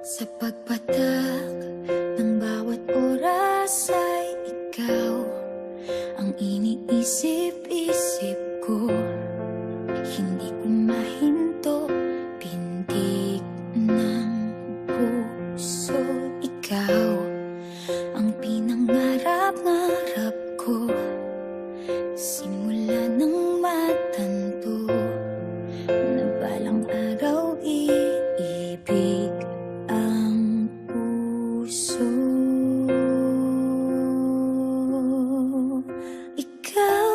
Sa pagpatak ng bawat oras ay ikaw ang iniisip-isip ko. Hindi ko mahinto, pintig ng puso. Ikaw ang pinangarap-ngarap ko, simula ng matanto na balang araw iibig ang puso. Ikaw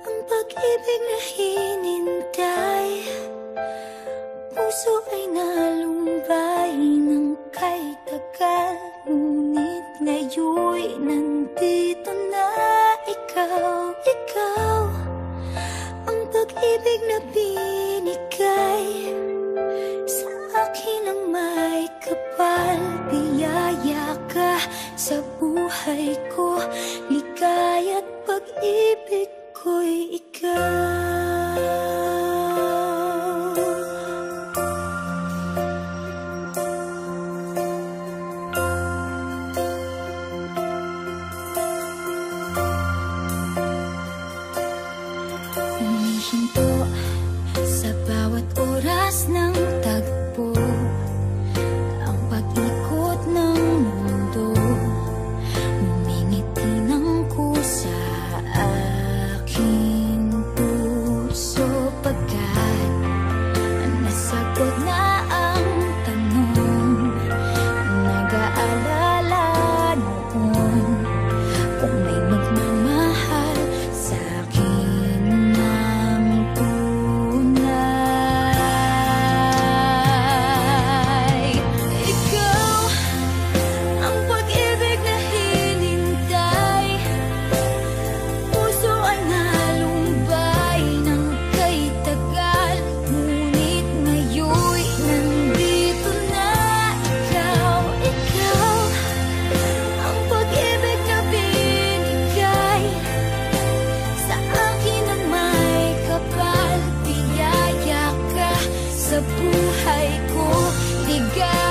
ang pag-ibig na hinintay, puso ay nalumbay ng kay tagal, ngunit ngayon'y nandito na ikaw. Ikaw ang pag-ibig na binigay sa akin ang may kapal. Biyaya ka sa buhay ko, ligaya't pag-ibig ko'y ikaw. Humihinto sa bawat oras ng tagpo, ang pag-ikot ng mundo, ngumingiti ng kusa aking puso. Pagkat nasagot na ang tanong, nag-aalala noon kung may magmamahal sa'kin ng tunay. Ikaw ang pag-ibig na hinintay, puso ay nalumbay ng kay tagal, ngunit ngayon'y nandito na ikaw. Ikaw ang pag-ibig na binigay sa akin ang may kapal. Biyaya ka sa buhay ko, ligaya't